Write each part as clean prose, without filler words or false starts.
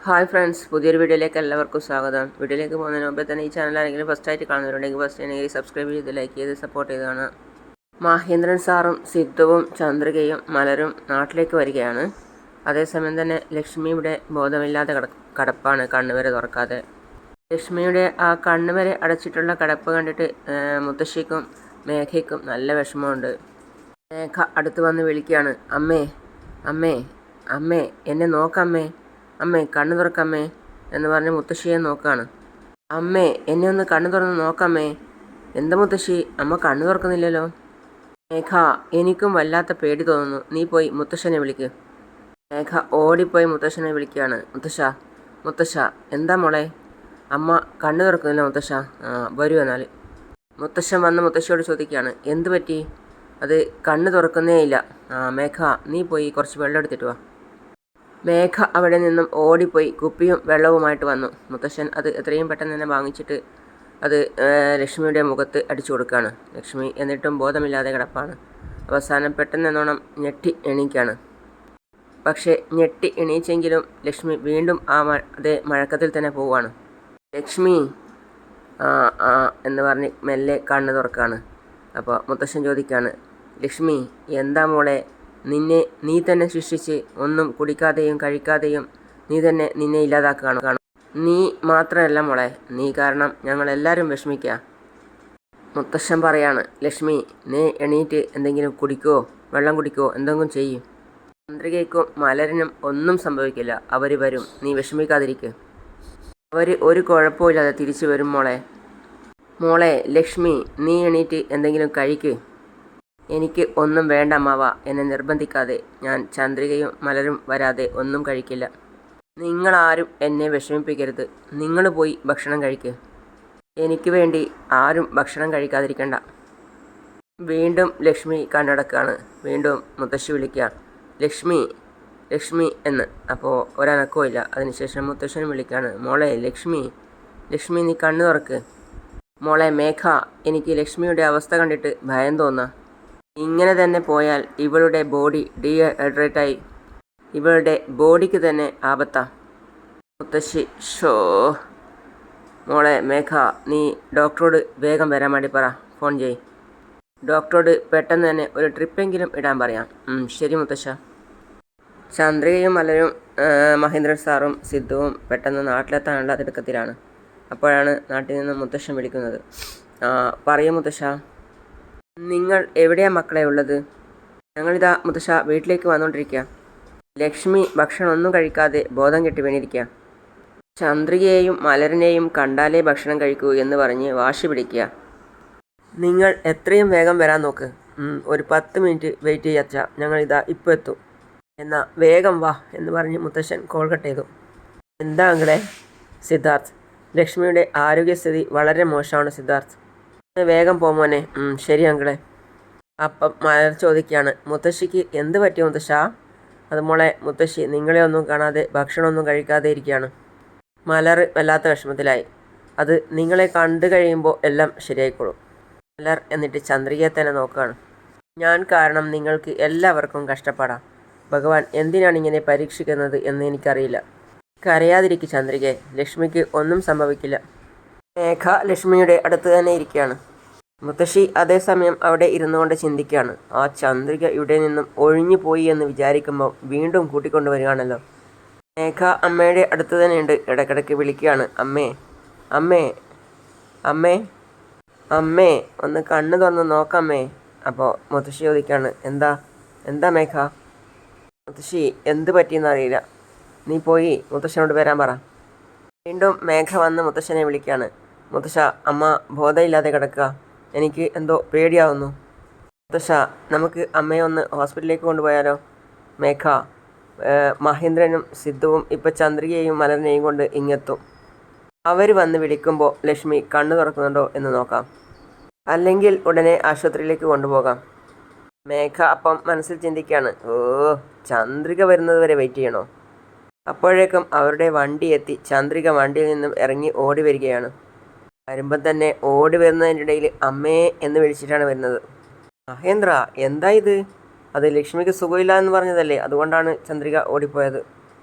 Hi friends, പുതിയൊരു വീഡിയോയിലേക്ക് എല്ലാവർക്കും സ്വാഗതം. വീഡിയോയിലേക്ക് പോകുന്നതിന് മുമ്പേ തന്നെ ഈ ചാനൽ ആരെങ്കിലും ഫസ്റ്റായിട്ട് കാണുന്നവരുണ്ടെങ്കിൽ ഫസ്റ്റ് ആണെങ്കിൽ സബ്സ്ക്രൈബ് ചെയ്ത് ലൈക്ക് ചെയ്ത് സപ്പോർട്ട് ചെയ്ത് കാണാം. മഹേന്ദ്രൻ സാറും സിദ്ധുവും ചന്ദ്രികയും മലരും നാട്ടിലേക്ക് വരികയാണ്. അതേസമയം തന്നെ ലക്ഷ്മിയുടെ ബോധമില്ലാതെ കടപ്പാണ്, കണ്ണുവരെ തുറക്കാതെ. ലക്ഷ്മിയുടെ ആ കണ്ണുവരെ അടച്ചിട്ടുള്ള കടപ്പ് കണ്ടിട്ട് മുത്തശ്ശിക്കും മേഘയ്ക്കും നല്ല വിഷമമുണ്ട്. മേഘ അടുത്ത് വന്ന് വിളിക്കുകയാണ്, അമ്മേ അമ്മേ അമ്മേ എന്നെ നോക്കമ്മേ, അമ്മേ കണ്ണു തുറക്കമ്മേ എന്ന് പറഞ്ഞ് മുത്തശ്ശിയെ നോക്കുകയാണ്. അമ്മേ എന്നെ ഒന്ന് കണ്ണു തുറന്ന് നോക്കമ്മേ. എന്താ മുത്തശ്ശി, അമ്മ കണ്ണു തുറക്കുന്നില്ലല്ലോ. മേഘ, എനിക്കും വല്ലാത്ത പേടി തോന്നുന്നു, നീ പോയി മുത്തശ്ശനെ വിളിക്ക്. മേഘ ഓടിപ്പോയി മുത്തശ്ശനെ വിളിക്കുകയാണ്. മുത്തശ്ശ എന്താ മോളെ, അമ്മ കണ്ണു തുറക്കുന്നില്ല മുത്തശ്ശ. വരൂ എന്നാൽ. മുത്തശ്ശൻ വന്ന് മുത്തശ്ശിയോട് ചോദിക്കുകയാണ്, എന്ത് പറ്റി? അത് കണ്ണ് തുറക്കുന്നേ ഇല്ല. മേഘ, നീ പോയി കുറച്ച് വെള്ളം എടുത്തിട്ട് വാ. മേഘ അവിടെ നിന്നും ഓടിപ്പോയി കുപ്പിയും വെള്ളവുമായിട്ട് വന്നു. മുത്തശ്ശൻ അത് എത്രയും പെട്ടെന്ന് തന്നെ വാങ്ങിച്ചിട്ട് അത് ലക്ഷ്മിയുടെ മുഖത്ത് അടിച്ചു കൊടുക്കുകയാണ്. ലക്ഷ്മി എന്നിട്ടും ബോധമില്ലാതെ കിടപ്പാണ്. അവസാനം പെട്ടെന്നെന്നോണം ഞെട്ടി എണീക്കാണ്. പക്ഷേ ഞെട്ടി എണീച്ചെങ്കിലും ലക്ഷ്മി വീണ്ടും അതേ മഴക്കത്തിൽ തന്നെ പോവുകയാണ്. ലക്ഷ്മി എന്ന് പറഞ്ഞ് മെല്ലെ കണ്ണ് തുറക്കുകയാണ്. അപ്പോൾ മുത്തശ്ശൻ ചോദിക്കുകയാണ്, ലക്ഷ്മി എന്താ മോളെ, നീ തന്നെ ശിക്ഷിച്ച് ഒന്നും കുടിക്കാതെയും കഴിക്കാതെയും നീ തന്നെ നിന്നെ ഇല്ലാതാക്കുകയാണ്. നീ മാത്രമല്ല മോളെ, നീ കാരണം ഞങ്ങളെല്ലാവരും വിഷമിക്കുക. മുത്തശ്ശൻ പറയാണ്, ലക്ഷ്മി നീ എണീറ്റ് എന്തെങ്കിലും കുടിക്കോ, വെള്ളം കുടിക്കോ, എന്തെങ്കിലും ചെയ്യും. ചന്ദ്രികയ്ക്കും മലരിനും ഒന്നും സംഭവിക്കില്ല, അവർ വരും, നീ വിഷമിക്കാതിരിക്കുക. അവർ ഒരു കുഴപ്പമില്ലാതെ തിരിച്ചു വരും മോളെ ലക്ഷ്മി നീ എണീറ്റ് എന്തെങ്കിലും കഴിക്ക്. എനിക്ക് ഒന്നും വേണ്ട അമ്മാവ, എന്നെ നിർബന്ധിക്കാതെ. ഞാൻ ചന്ദ്രികയും മലരും വരാതെ ഒന്നും കഴിക്കില്ല. നിങ്ങളാരും എന്നെ വിഷമിപ്പിക്കരുത്. നിങ്ങൾ പോയി ഭക്ഷണം കഴിക്കുക. എനിക്ക് വേണ്ടി ആരും ഭക്ഷണം കഴിക്കാതിരിക്കണ്ട. വീണ്ടും ലക്ഷ്മി കണ്ണടക്കാണ്. വീണ്ടും മുത്തശ്ശി വിളിക്കുക, ലക്ഷ്മി എന്ന്. അപ്പോൾ ഒരനക്കവും ഇല്ല. അതിനുശേഷം മുത്തശ്ശനും വിളിക്കുകയാണ്, മോളെ ലക്ഷ്മി നീ കണ്ണു തുറക്ക്. മോളെ മേഘ, എനിക്ക് ലക്ഷ്മിയുടെ അവസ്ഥ കണ്ടിട്ട് ഭയം തോന്നാ. ഇങ്ങനെ തന്നെ പോയാൽ ഇവളുടെ ബോഡി ഡീഹൈഡ്രേറ്റായി ഇവളുടെ ബോഡിക്ക് തന്നെ ആപത്താ. മുത്തശ്ശി, മോളെ മേഘ, നീ ഡോക്ടറോട് വേഗം വരാൻ വേണ്ടി പറ, ഫോൺ ചെയ്. ഡോക്ടറോട് പെട്ടെന്ന് തന്നെ ഒരു ട്രിപ്പെങ്കിലും ഇടാൻ പറയാം. ശരി മുത്തശ്ശ. ചന്ദ്രികയും മലരും മഹേന്ദ്രൻ സാറും സിദ്ധുവും പെട്ടെന്ന് നാട്ടിലെത്താനുള്ള തിടുക്കത്തിലാണ്. അപ്പോഴാണ് നാട്ടിൽ നിന്ന് മുത്തശ്ശൻ വിളിക്കുന്നത്. പറയൂ മുത്തശ്ശ, നിങ്ങൾ എവിടെയാണ് മക്കളെ ഉള്ളത്? ഞങ്ങളിതാ മുത്തശ്ശ വീട്ടിലേക്ക് വന്നുകൊണ്ടിരിക്കുക. ലക്ഷ്മി ഭക്ഷണം ഒന്നും കഴിക്കാതെ ബോധം കെട്ടി വീണിരിക്കുക. ചന്ദ്രികയെയും മലരിനെയും കണ്ടാലേ ഭക്ഷണം കഴിക്കൂ എന്ന് പറഞ്ഞ് വാശി പിടിക്കുക. നിങ്ങൾ എത്രയും വേഗം വരാൻ നോക്ക്. ഒരു 10 മിനിറ്റ് വെയിറ്റ് ചെയ്യച്ചാ, ഞങ്ങളിതാ ഇപ്പോൾ എത്തും. എന്നാൽ വേഗം വാ എന്ന് പറഞ്ഞ് മുത്തശ്ശൻ കോൾ കട്ട് ചെയ്തു. എന്താ അങ്ങളെ? സിദ്ധാർത്ഥ്, ലക്ഷ്മിയുടെ ആരോഗ്യസ്ഥിതി വളരെ മോശമാണ് സിദ്ധാർത്ഥ്, വേഗം പോമോനെ. ശരി അങ്കിളെ. അപ്പം മലർ ചോദിക്കുകയാണ്, മുത്തശ്ശിക്ക് എന്ത് പറ്റിയോ മുത്തശ്ശ? അത് മോളെ, മുത്തശ്ശി നിങ്ങളെ ഒന്നും കാണാതെ ഭക്ഷണമൊന്നും കഴിക്കാതെ ഇരിക്കുകയാണ്. മലർ വല്ലാത്ത വിഷമത്തിലായി. അത് നിങ്ങളെ കണ്ടു കഴിയുമ്പോൾ എല്ലാം ശരിയായിക്കോളും. മലർ എന്നിട്ട് ചന്ദ്രികയെ തന്നെ നോക്കുകയാണ്. ഞാൻ കാരണം നിങ്ങൾക്ക് എല്ലാവർക്കും കഷ്ടപ്പാടാം. ഭഗവാൻ എന്തിനാണ് ഇങ്ങനെ പരീക്ഷിക്കുന്നത് എന്ന് എനിക്കറിയില്ല. കരയാതിരിക്കും ചന്ദ്രികയെ, ലക്ഷ്മിക്ക് ഒന്നും സംഭവിക്കില്ല. മേഘ ലക്ഷ്മിയുടെ അടുത്ത് തന്നെ ഇരിക്കുകയാണ്. മുത്തശ്ശി അതേസമയം അവിടെ ഇരുന്നു കൊണ്ട് ചിന്തിക്കുകയാണ്, ആ ചന്ദ്രിക ഇവിടെ നിന്നും ഒഴിഞ്ഞു പോയി എന്ന് വിചാരിക്കുമ്പോൾ വീണ്ടും കൂട്ടിക്കൊണ്ടുവരികയാണല്ലോ. മേഘ അമ്മയുടെ അടുത്ത് തന്നെയുണ്ട്. ഇടയ്ക്കിടയ്ക്ക് വിളിക്കുകയാണ്, അമ്മേ അമ്മേ അമ്മേ അമ്മേ ഒന്ന് കണ്ണ് തുറന്ന് നോക്കമ്മേ. അപ്പോൾ മുത്തശ്ശി ചോദിക്കുകയാണ്, എന്താ മേഘ? മുത്തശ്ശി എന്ത് പറ്റിയെന്നറിയില്ല, നീ പോയി മുത്തശ്ശനോട് വരാൻ പറ. വീണ്ടും മേഘ വന്ന് മുത്തശ്ശനെ വിളിക്കുകയാണ്. മുത്തശ്ശ, അമ്മ ബോധമില്ലാതെ കിടക്കുക, എനിക്ക് എന്തോ പേടിയാവുന്നു. മുത്തശ്ശ, നമുക്ക് അമ്മയെ ഒന്ന് ഹോസ്പിറ്റലിലേക്ക് കൊണ്ടുപോയാലോ? മേഘ, മഹേന്ദ്രനും സിദ്ധുവും ഇപ്പോൾ ചന്ദ്രികയെയും മലരിനെയും കൊണ്ട് ഇങ്ങെത്തും. അവർ വന്ന് വിളിക്കുമ്പോൾ ലക്ഷ്മി കണ്ണു തുറക്കുന്നുണ്ടോ എന്ന് നോക്കാം, അല്ലെങ്കിൽ ഉടനെ ആശുപത്രിയിലേക്ക് കൊണ്ടുപോകാം. മേഘ അപ്പം മനസ്സിൽ ചിന്തിക്കുകയാണ്, ചന്ദ്രിക വരുന്നത് വരെ വെയിറ്റ് ചെയ്യണോ? അപ്പോഴേക്കും അവരുടെ വണ്ടി എത്തി. ചന്ദ്രിക വണ്ടിയിൽ നിന്നും ഇറങ്ങി ഓടി വരികയാണ്. വരുമ്പം തന്നെ ഓടി വരുന്നതിൻ്റെ ഇടയിൽ അമ്മേ എന്ന് വിളിച്ചിട്ടാണ് വരുന്നത്. മഹേന്ദ്ര, എന്താ ഇത്? അത് ലക്ഷ്മിക്ക് സുഖമില്ല എന്ന് പറഞ്ഞതല്ലേ, അതുകൊണ്ടാണ് ചന്ദ്രിക ഓടിപ്പോയത്.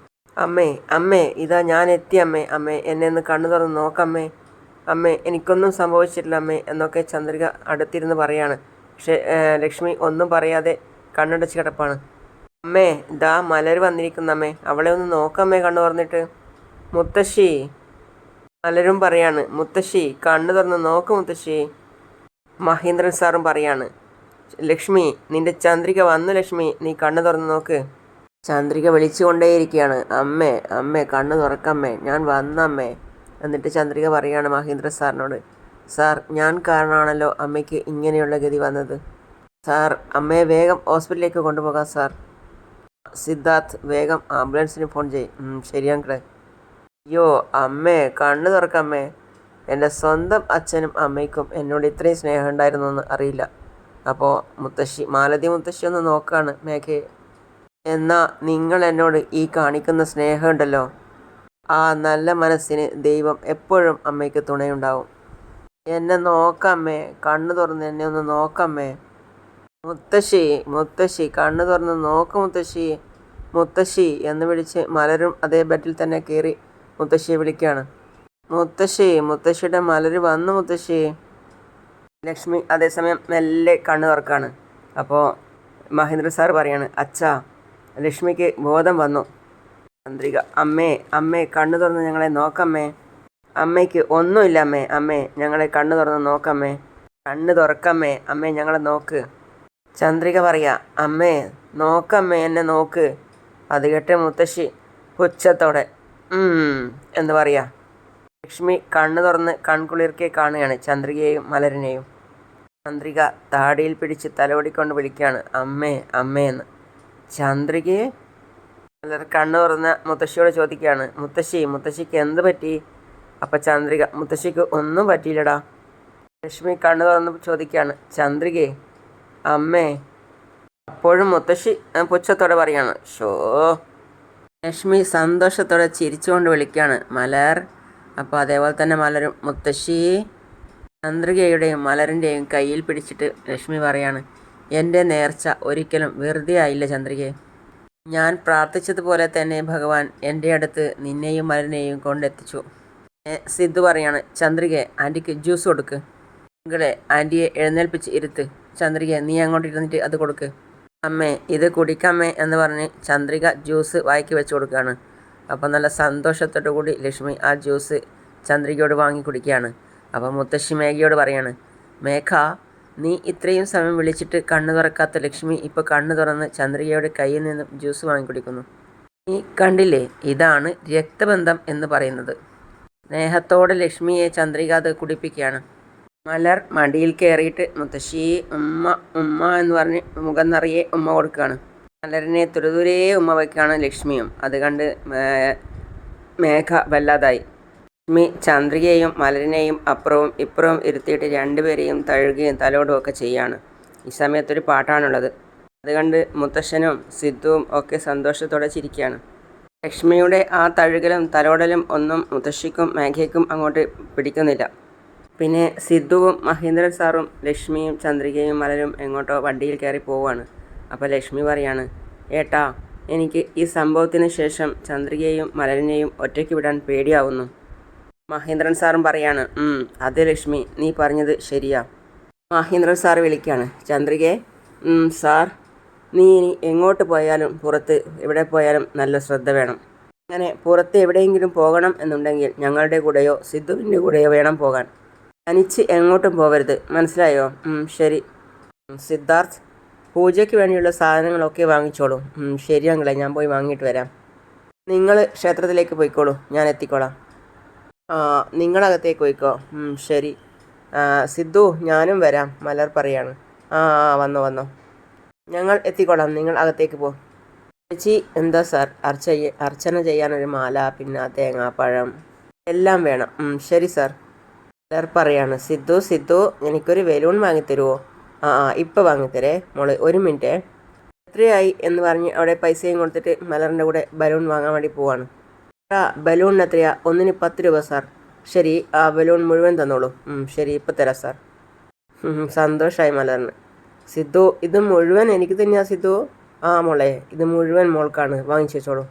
അമ്മേ അമ്മേ ഇതാ ഞാൻ എത്തി അമ്മേ, അമ്മേ എന്നെ ഒന്ന് കണ്ണു തുറന്ന് നോക്കമ്മേ, അമ്മേ എനിക്കൊന്നും സംഭവിച്ചിട്ടില്ല അമ്മേ എന്നൊക്കെ ചന്ദ്രിക അടുത്തിരുന്ന് പറയാണ്. പക്ഷേ ലക്ഷ്മി ഒന്നും പറയാതെ കണ്ണടച്ച് കിടപ്പാണ്. അമ്മേ ദാ മലർ വന്നിരിക്കുന്നമ്മേ, അവളെ ഒന്ന് നോക്കമ്മേ കണ്ണു തുറന്നിട്ട്. മുത്തശ്ശി, മലരും പറയാണ്. മുത്തശ്ശി കണ്ണു തുറന്ന് നോക്ക് മുത്തശ്ശി. മഹേന്ദ്രൻ സാറും പറയാണ്, ലക്ഷ്മി നിന്റെ ചന്ദ്രിക വന്നു ലക്ഷ്മി, നീ കണ്ണു തുറന്ന് നോക്ക്. ചന്ദ്രിക വിളിച്ചുകൊണ്ടേയിരിക്കുകയാണ്, അമ്മേ അമ്മേ കണ്ണു തുറക്കമ്മേ, ഞാൻ വന്നമ്മേ. എന്നിട്ട് ചന്ദ്രിക പറയാണ് മഹേന്ദ്രൻ സാറിനോട്, സാർ ഞാൻ കാരണമാണല്ലോ അമ്മയ്ക്ക് ഇങ്ങനെയുള്ള ഗതി വന്നത്. സാർ അമ്മയെ വേഗം ഹോസ്പിറ്റലിലേക്ക് കൊണ്ടുപോകാം സാർ. സിദ്ധാർത്ഥ് വേഗം ആംബുലൻസിന് ഫോൺ ചെയ്യും. ശരിയാങ്കളെ. അയ്യോ അമ്മേ കണ്ണു തുറക്കമ്മേ, എൻ്റെ സ്വന്തം അച്ഛനും അമ്മയ്ക്കും എന്നോട് ഇത്രയും സ്നേഹം ഉണ്ടായിരുന്നു എന്ന് അറിയില്ല. അപ്പോൾ മാലതി മുത്തശ്ശി ഒന്ന് നോക്കുകയാണ് മേഘയെ. എന്നാൽ നിങ്ങൾ എന്നോട് ഈ കാണിക്കുന്ന സ്നേഹമുണ്ടല്ലോ, ആ നല്ല മനസ്സിന് ദൈവം എപ്പോഴും അമ്മയ്ക്ക് തുണയുണ്ടാവും. എന്നെ നോക്കമ്മേ, കണ്ണു തുറന്ന് എന്നെ ഒന്ന് നോക്കമ്മേ. മുത്തശ്ശി മുത്തശ്ശി കണ്ണു തുറന്ന് നോക്ക് മുത്തശ്ശി, മുത്തശ്ശി എന്ന് വിളിച്ച് മലരും അതേ ബെഡിൽ തന്നെ കയറി മുത്തശ്ശിയെ വിളിക്കുകയാണ്. മുത്തശ്ശി, മുത്തശ്ശിയുടെ മലര് വന്നു മുത്തശ്ശി. ലക്ഷ്മി അതേസമയം മെല്ലെ കണ്ണു തുറക്കാണ്. അപ്പോൾ മഹേന്ദ്ര സാർ പറയാണ്, അച്ഛാ ലക്ഷ്മിക്ക് ബോധം വന്നു. ചന്ദ്രിക, അമ്മേ അമ്മേ കണ്ണു തുറന്ന് ഞങ്ങളെ നോക്കമ്മേ. അമ്മയ്ക്ക് ഒന്നുമില്ല അമ്മേ, അമ്മേ ഞങ്ങളെ കണ്ണു തുറന്ന് നോക്കമ്മേ, കണ്ണ് തുറക്കമ്മേ, അമ്മേ ഞങ്ങളെ നോക്ക്. ചന്ദ്രിക പറയാ, അമ്മേ നോക്കമ്മേ എന്നെ നോക്ക്. അത് കേട്ട് മുത്തശ്ശി പുച്ഛത്തോടെ എന്ന് പറയാ. ലക്ഷ്മി കണ്ണു തുറന്ന് കൺകുളിർക്കെ കാണുകയാണ് ചന്ദ്രികയെയും മലരിനെയും. ചന്ദ്രിക താടിയിൽ പിടിച്ച് തലോടിക്കൊണ്ട് വിളിക്കുകയാണ്, അമ്മേ അമ്മേ എന്ന്. ചന്ദ്രികയെ മലർ കണ്ണു തുറന്ന മുത്തശ്ശിയോട് ചോദിക്കുകയാണ്, മുത്തശ്ശിക്ക് എന്ത് പറ്റി? അപ്പം ചന്ദ്രിക, മുത്തശ്ശിക്ക് ഒന്നും പറ്റിയില്ലടാ. ലക്ഷ്മി കണ്ണു തുറന്ന് ചോദിക്കുകയാണ്, ചന്ദ്രികയെ അമ്മേ. അപ്പോഴും മുത്തശ്ശി പുച്ഛത്തോടെ പറയാണ്, ഷോ. ലക്ഷ്മി സന്തോഷത്തോടെ ചിരിച്ചുകൊണ്ട് വിളിക്കുകയാണ്, മലർ. അപ്പോൾ അതേപോലെ തന്നെ മലരും മുത്തശ്ശി. ചന്ദ്രികയുടെയും മലരിൻ്റെയും കയ്യിൽ പിടിച്ചിട്ട് ലക്ഷ്മി പറയാണ്, എൻ്റെ നേർച്ച ഒരിക്കലും വെറുതെ ആയില്ല ചന്ദ്രികയെ. ഞാൻ പ്രാർത്ഥിച്ചതുപോലെ തന്നെ ഭഗവാൻ എൻ്റെ അടുത്ത് നിന്നെയും മലരിനെയും കൊണ്ടെത്തിച്ചു. സിദ്ധു പറയാണ്, ചന്ദ്രികയെ ആൻറ്റിക്ക് ജ്യൂസ് കൊടുക്ക്. നിങ്ങളെ ആൻറ്റിയെ എഴുന്നേൽപ്പിച്ച് ഇരുത്ത്. ചന്ദ്രിക നീ അങ്ങോട്ട് ഇരുന്നിട്ട് അത് കൊടുക്ക്. അമ്മേ ഇത് കുടിക്കമ്മേ എന്ന് പറഞ്ഞ് ചന്ദ്രിക ജ്യൂസ് വായിക്ക് വെച്ച് കൊടുക്കുകയാണ്. അപ്പോൾ നല്ല സന്തോഷത്തോടു കൂടി ലക്ഷ്മി ആ ജ്യൂസ് ചന്ദ്രികയോട് വാങ്ങി കുടിക്കുകയാണ്. അപ്പോൾ മുത്തശ്ശി മേഘയോട് പറയാണ്, മേഘ നീ ഇത്രയും സമയം വിളിച്ചിട്ട് കണ്ണു തുറക്കാത്ത ലക്ഷ്മി ഇപ്പോൾ കണ്ണു തുറന്ന് ചന്ദ്രികയുടെ കയ്യിൽ നിന്നും ജ്യൂസ് വാങ്ങി കുടിക്കുന്നു. നീ കണ്ടില്ലേ, ഇതാണ് രക്തബന്ധം എന്ന് പറയുന്നത്. സ്നേഹത്തോടെ ലക്ഷ്മിയെ ചന്ദ്രിക അത് കുടിപ്പിക്കുകയാണ്. മലർ മടിയിൽ കയറിയിട്ട് മുത്തശ്ശി ഉമ്മ ഉമ്മ എന്ന് പറഞ്ഞ് മുഖം നിറയെ ഉമ്മ കൊടുക്കുകയാണ്. മലരിനെ തുരുതുരേ ഉമ്മ വയ്ക്കുകയാണ് ലക്ഷ്മിയും. അത് കണ്ട് മേഘ വല്ലാതായി. ലക്ഷ്മി ചന്ദ്രികയെയും മലരിനെയും അപ്പുറവും ഇപ്പുറവും ഇരുത്തിയിട്ട് രണ്ടുപേരെയും തഴുകുകയും തലോടും ഒക്കെ ചെയ്യാണ്. ഈ സമയത്തൊരു പാട്ടാണുള്ളത്. അത് കണ്ട് മുത്തശ്ശനും സിദ്ധുവും ഒക്കെ സന്തോഷത്തോടെ ചിരിക്കുകയാണ്. ലക്ഷ്മിയുടെ ആ തഴുകലും തലോടലും ഒന്നും മുത്തശ്ശിക്കും മേഘയ്ക്കും അങ്ങോട്ട് പിടിക്കുന്നില്ല. പിന്നെ സിദ്ധുവും മഹേന്ദ്രൻ സാറും ലക്ഷ്മിയും ചന്ദ്രികയും മലരും എങ്ങോട്ടോ വണ്ടിയിൽ കയറി പോവുകയാണ്. അപ്പോൾ ലക്ഷ്മി പറയാണ്, ഏട്ടാ എനിക്ക് ഈ സംഭവത്തിന് ശേഷം ചന്ദ്രികയെയും മലരിനെയും ഒറ്റയ്ക്ക് വിടാൻ പേടിയാവുന്നു. മഹേന്ദ്രൻ സാറും പറയാണ്, അതെ ലക്ഷ്മി നീ പറഞ്ഞത് ശരിയാ. മഹേന്ദ്രൻ സാർ വിളിക്കുകയാണ്, ചന്ദ്രികയെ സാർ നീ ഇനി എങ്ങോട്ട് പോയാലും പുറത്ത് എവിടെ പോയാലും നല്ല ശ്രദ്ധ വേണം. അങ്ങനെ പുറത്ത് എവിടെയെങ്കിലും പോകണം എന്നുണ്ടെങ്കിൽ ഞങ്ങളുടെ കൂടെയോ സിദ്ധുവിൻ്റെ കൂടെയോ വേണം പോകാൻ. തനിച്ച് എങ്ങോട്ടും പോകരുത്, മനസ്സിലായോ? ശരി. സിദ്ധാർത്ഥ് പൂജയ്ക്ക് വേണ്ടിയുള്ള സാധനങ്ങളൊക്കെ വാങ്ങിച്ചോളൂ. ശരി അങ്ങളെ, ഞാൻ പോയി വാങ്ങിയിട്ട് വരാം. നിങ്ങൾ ക്ഷേത്രത്തിലേക്ക് പോയിക്കോളൂ, ഞാൻ എത്തിക്കോളാം. നിങ്ങളകത്തേക്ക് പോയിക്കോ. ശരി. സിദ്ധു ഞാനും വരാം, മലർ പറയാണ്. വന്നോ ഞങ്ങൾ എത്തിക്കോളാം, നിങ്ങൾ അകത്തേക്ക് പോ. ചേച്ചി എന്താ സാർ? അർച്ചന ചെയ്യാനൊരു മാല, പിന്നെ തേങ്ങാപ്പഴം എല്ലാം വേണം. ശരി സാർ. മലർ പറയാണ്, സിദ്ധു എനിക്കൊരു ബലൂൺ വാങ്ങിത്തരുമോ? ഇപ്പം വാങ്ങിത്തരേ മോള്, ഒരു മിനിറ്റ്. എത്രയായി എന്ന് പറഞ്ഞ് അവിടെ പൈസയും കൊടുത്തിട്ട് മലറിൻ്റെ കൂടെ ബലൂൺ വാങ്ങാൻ വേണ്ടി പോവാണ്. ബലൂണിന് എത്രയാ? ഒന്നിന് 10 രൂപ സാർ. ശരി, ആ ബലൂൺ മുഴുവൻ തന്നോളൂ. ശരി ഇപ്പം തരാം സാർ. സന്തോഷമായി മലറിന്. സിദ്ധു ഇത് മുഴുവൻ എനിക്ക് തന്നെയാ സിദ്ധു? മോളെ ഇത് മുഴുവൻ മോൾക്കാണ്, വാങ്ങിച്ചു വെച്ചോളൂ.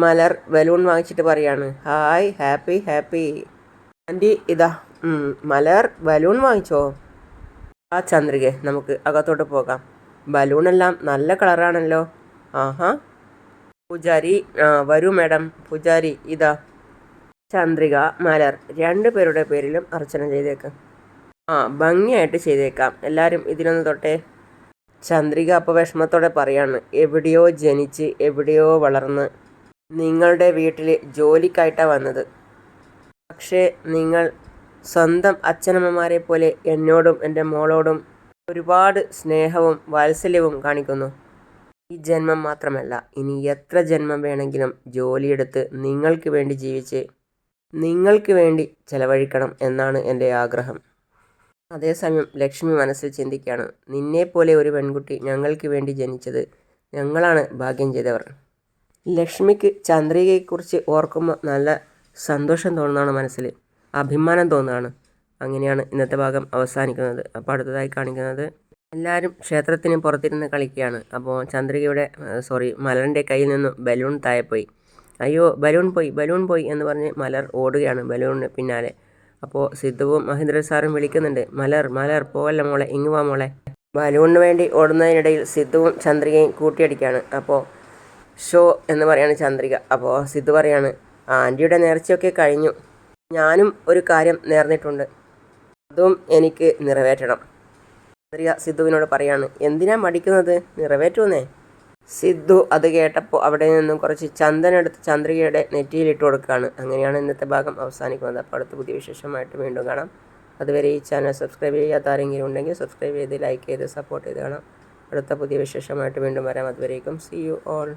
മലർ ബലൂൺ വാങ്ങിച്ചിട്ട് പറയാണ്, ഹായ് ഹാപ്പി ഹാപ്പി. ആൻറ്റി ഇതാ. മലർ ബലൂൺ വാങ്ങിച്ചോ? ആ ചന്ദ്രികെ, നമുക്ക് അകത്തോട്ട് പോകാം. ബലൂണെല്ലാം നല്ല കളറാണല്ലോ. ആഹാ. പൂജാരി, വരൂ മാഡം. പൂജാരി ഇതാ. ചന്ദ്രിക, മലർ 2 പേരുടെ പേരിലും അർച്ചന ചെയ്തേക്കാം. ഭംഗിയായിട്ട് ചെയ്തേക്കാം. എല്ലാവരും ഇതിനൊന്ന് തൊട്ടേ. ചന്ദ്രിക അപ്പോൾ വിഷമത്തോടെ പറയാണ്, എവിടെയോ ജനിച്ച് എവിടെയോ വളർന്ന് നിങ്ങളുടെ വീട്ടിൽ ജോലിക്കായിട്ടാണ് വന്നത്. പക്ഷേ നിങ്ങൾ സ്വന്തം അച്ഛനമ്മമാരെ പോലെ എന്നോടും എൻ്റെ മോളോടും ഒരുപാട് സ്നേഹവും വാത്സല്യവും കാണിക്കുന്നു. ഈ ജന്മം മാത്രമല്ല, ഇനി എത്ര ജന്മം വേണമെങ്കിലും ജോലിയെടുത്ത് നിങ്ങൾക്ക് വേണ്ടി ജീവിച്ച് നിങ്ങൾക്ക് വേണ്ടി ചെലവഴിക്കണം എന്നാണ് എൻ്റെ ആഗ്രഹം. അതേസമയം ലക്ഷ്മി മനസ്സിൽ ചിന്തിക്കുകയാണ്, നിന്നെപ്പോലെ ഒരു പെൺകുട്ടി ഞങ്ങൾക്ക് വേണ്ടി ജനിച്ചത് ഞങ്ങളാണ് ഭാഗ്യം ചെയ്തവർ. ലക്ഷ്മിക്ക് ചന്ദ്രികയെക്കുറിച്ച് ഓർക്കുമ്പോൾ നല്ല സന്തോഷം തോന്നുന്നതാണ്, മനസ്സിൽ അഭിമാനം തോന്നുകയാണ്. അങ്ങനെയാണ് ഇന്നത്തെ ഭാഗം അവസാനിക്കുന്നത്. അപ്പോൾ അടുത്തതായി കാണിക്കുന്നത് എല്ലാവരും ക്ഷേത്രത്തിന് പുറത്തിരുന്ന് കളിക്കുകയാണ്. അപ്പോൾ മലറിൻ്റെ കയ്യിൽ നിന്നും ബലൂൺ താഴെപ്പോയി. അയ്യോ ബലൂൺ പോയി എന്ന് പറഞ്ഞ് മലർ ഓടുകയാണ് ബലൂണിന് പിന്നാലെ. അപ്പോൾ സിദ്ധുവും മഹേന്ദ്രൻ സാറും വിളിക്കുന്നുണ്ട്, മലർ പോവല്ല മോളെ, ഇങ്ങ് വാ മോളെ. ബലൂണിന് വേണ്ടി ഓടുന്നതിനിടയിൽ സിദ്ധുവും ചന്ദ്രികയും കൂട്ടിയടിക്കുകയാണ്. അപ്പോൾ ഷോ എന്ന് പറയാണ് ചന്ദ്രിക. അപ്പോൾ സിദ്ധു പറയാണ്, ആൻറ്റിയുടെ നേർച്ചയൊക്കെ കഴിഞ്ഞു, ഞാനും ഒരു കാര്യം നേർന്നിട്ടുണ്ട്, അതും എനിക്ക് നിറവേറ്റണം. ചന്ദ്രിക സിദ്ധുവിനോട് പറയാണ്, എന്തിനാ മടിക്കുന്നത്, നിറവേറ്റുന്നേ. സിദ്ധു അത് കേട്ടപ്പോൾ അവിടെ നിന്നും കുറച്ച് ചന്ദനെടുത്ത് ചന്ദ്രികയുടെ നെറ്റിയിലിട്ട് കൊടുക്കുകയാണ്. അങ്ങനെയാണ് ഇന്നത്തെ ഭാഗം അവസാനിക്കുന്നത്. അപ്പോൾ അടുത്ത പുതിയ വിശേഷമായിട്ട് വീണ്ടും കാണാം. അതുവരെ ഈ ചാനൽ സബ്സ്ക്രൈബ് ചെയ്യാത്ത ആരെങ്കിലും ഉണ്ടെങ്കിൽ സബ്സ്ക്രൈബ് ചെയ്ത് ലൈക്ക് ചെയ്ത് സപ്പോർട്ട് ചെയ്ത് കാണാം. അടുത്ത പുതിയ വിശേഷമായിട്ട് വീണ്ടും വരാം. അതുവരേക്കും സീ യു ഓൾ.